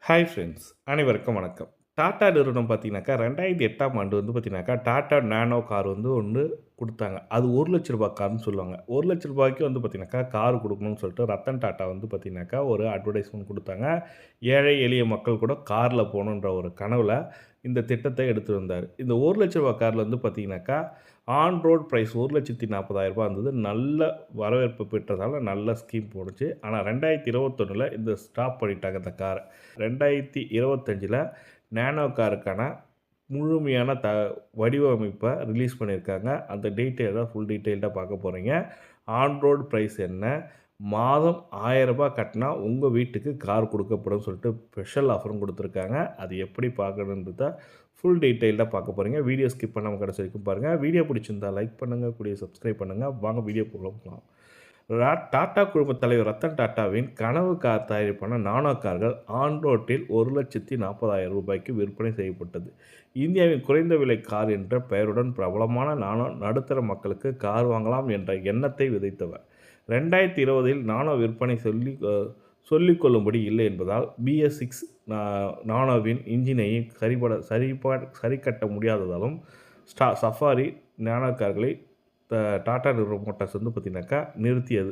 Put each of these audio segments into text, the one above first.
Hi friends, அனைவருக்கும் வணக்கம். டாடா நிறுவனம் பார்த்தீங்கன்னாக்கா, 2008ஆம் ஆண்டு வந்து பார்த்தீங்கன்னாக்கா, டாடா நேனோ கார் வந்து ஒண்ணு குடுத்தாங்க. அது ரூ. 1,00,000 கார்ன்னு சொல்லுவாங்க. ரூ. 1,00,000க்கு வந்து பார்த்தீங்கன்னாக்கா, கார் குடுக்கணும்னு சொல்லிட்டு ரத்தன் டாடா வந்து பார்த்தீங்கன்னாக்கா, ஒரு அட்வர்டைஸ்மென்ட் குடுத்தாங்க. ஏழை எளிய மக்கள் கூட கார்ல போணுன்ற ஒரு கனவுல இந்த திட்டத்தை எடுத்து வந்தாரு. இந்த ரூ. 1,00,000 கார்ல வந்து பார்த்தீங்கன்னாக்கா, ஆன் ரோட் பிரைஸ் ரூ. 1,40,000 இருந்தது. நல்ல வரவேற்பு பெற்றதால நல்ல ஸ்கீம் போணுச்சு. ஆனா 2021ல இந்த ஸ்டாப் பண்ணிட்டாங்க இந்த கார. 2025ல நேனோ காருக்கான முழுமையான வடிவமைப்ப ரிலீஸ் பண்ணியிருக்காங்க. அந்த டீட்டெயில் தான் ஃபுல் டீட்டெயில்டா பார்க்க போறீங்க. ஆன் ரோட் பிரைஸ் என்ன? மாதம் ரூ. 1000 கட்டினா உங்க வீட்டுக்கு கார் குடுக்கப்படும் சொல்லிட்டு ஸ்பெஷல் ஆஃபரும் குடுத்துருக்காங்க. அது எப்படி பார்க்கணுன்றத ஃபுல் டீட்டெயில்டா பார்க்க போறீங்க. வீடியோ ஸ்கிப் பண்ணாம கடைசி வரைக்கும் பாருங்க. வீடியோ பிடிச்சிருந்தா லைக் பண்ணுங்க. கூடயே சப்ஸ்கிரைப் பண்ணுங்க. வாங்க வீடியோக்குள்ள போலாம். டாடா குழுமத் தலைவர் ரத்தன் டாடாவின் கனவு கார் தயாரிப்பான நானோ கார்கள் ஆன் ரோட்டில் ரூ. 1,40,000க்கு விற்பனை செய்யப்பட்டது. இந்தியாவின் குறைந்த விலை கார் என்ற பெயருடன் பிரபலமான நானோ நடுத்தர மக்களுக்கு கார் வாங்கலாம் என்ற எண்ணத்தை விதைத்தவர். 2020இல் நானோ விற்பனை சொல்லிக் கொள்ளும்படி இல்லை என்பதால் BS6 நானோவின் இன்ஜினையும் சரிக்கட்ட முடியாததாலும் சஃபாரி நானோ கார்களை டாடா மோட்டார்ஸ் வந்து பார்த்தீங்கன்னாக்கா நிறுத்தியது.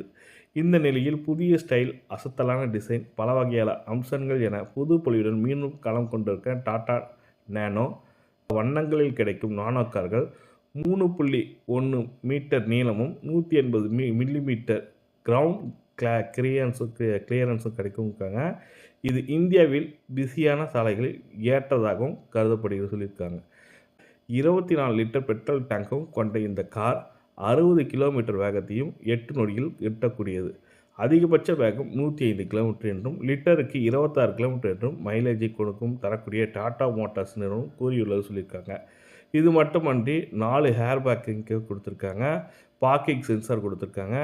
இந்த நிலையில் புதிய ஸ்டைல், அசத்தலான டிசைன், பல வகையான அம்சங்கள் என புது பொலிவுடன் மீண்டும் களம் கொண்டிருக்க டாடா நேனோ வண்ணங்களில் கிடைக்கும் நானோ கார்கள் 3.1 மீட்டர் நீளமும் 180 மில்லிமீட்டர் கிரவுண்ட் கிளியரன்ஸும் கிடைக்கும்க்காங்க. இது இந்தியாவில் பிஸியான சாலைகளில் ஏற்றதாகவும் கருதப்படுகிறது சொல்லியிருக்காங்க. 24 லிட்டர் பெட்ரோல் டேங்க்கும் கொண்ட இந்த கார் 60 கிலோமீட்டர் வேகத்தையும் 8 நொடியில் எட்டக்கூடியது. அதிகபட்ச வேகம் 105 கிலோமீட்டர் என்றும் லிட்டருக்கு 26 கிலோமீட்டர் என்றும் மைலேஜை கொடுக்கும் தரக்கூடிய டாடா மோட்டார்ஸ் நிறுவனம் கூறியுள்ளது சொல்லியிருக்காங்க. இது மட்டுமன்றி 4 ஹேர் பேக்கிங்க்கு கொடுத்துருக்காங்க, பார்க்கிங் சென்சார் கொடுத்துருக்காங்க,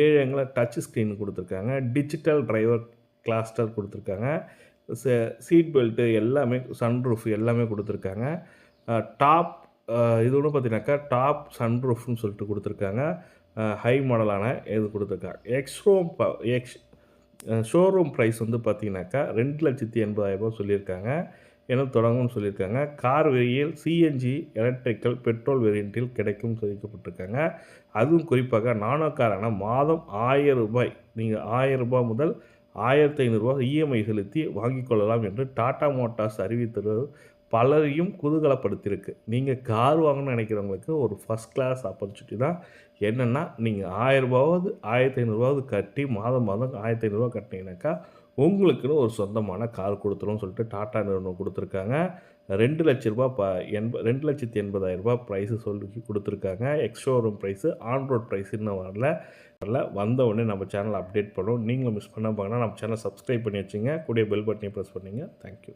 7 அங்குல டச் ஸ்க்ரீன் கொடுத்துருக்காங்க, டிஜிட்டல் டிரைவர் கிளஸ்டர் கொடுத்துருக்காங்க, சீட் பெல்ட்டு எல்லாமே, சன்ரூஃப் எல்லாமே கொடுத்துருக்காங்க. டாப் இதோட பார்த்தீங்கன்னாக்கா, டாப் சன்ரூஃப்னு சொல்லிட்டு கொடுத்துருக்காங்க. ஹை மாடலான இது கொடுத்துருக்காங்க. ஷோரூம் ப்ரைஸ் வந்து பார்த்தீங்கன்னாக்கா, ரூ. 2,80,000 சொல்லியிருக்காங்க. என தொடங்கும்னு சொல்லியிருக்காங்க. கார் வேரியல் சிஎன்ஜி எலக்ட்ரிக்கல் பெட்ரோல் வேரியண்ட்டில் கிடைக்கும் தெரிவிக்கப்பட்டிருக்காங்க. அதுவும் குறிப்பாக நானோ காரான மாதம் ரூ. 1,000 நீங்கள் ரூ. 1,000 முதல் ரூ. 1,500 இஎம்ஐ செலுத்தி வாங்கிக் கொள்ளலாம் என்று டாடா மோட்டார்ஸ் அறிவித்தது பலரையும் குதூகலப்படுத்தியிருக்கு. நீங்கள் கார் வாங்கணும்னு நினைக்கிறவங்களுக்கு ஒரு ஃபர்ஸ்ட் கிளாஸ் ஆப்பர்ச்சுனிட்டி தான். என்னென்னா, நீங்கள் ரூ. 1,000வது ரூ. 1,500வது கட்டி மாதம் மாதம் ரூ. 1,500 கட்டினீங்கன்னாக்கா உங்களுக்குன்னு ஒரு சொந்தமான கார் கொடுத்துரும்னு சொல்லிட்டு டாடா நிறுவனம் கொடுத்துருக்காங்க. ரூ. 2,80,000 ப்ரைஸு சொல்லி கொடுத்துருக்காங்க. Showroom price. On road price இன்னும் வரல. வந்த உடனே நம்ம சேனலை அப்டேட் பண்ணுவோம். நீங்களும் மிஸ் பண்ணாம பார்க்கணும்னா நம்ம சேனலை சப்ஸ்கிரைப் பண்ணி வச்சுங்க. கூடயே பெல் பட்டனையும் ப்ரெஸ் பண்ணுங்க. தேங்க்யூ.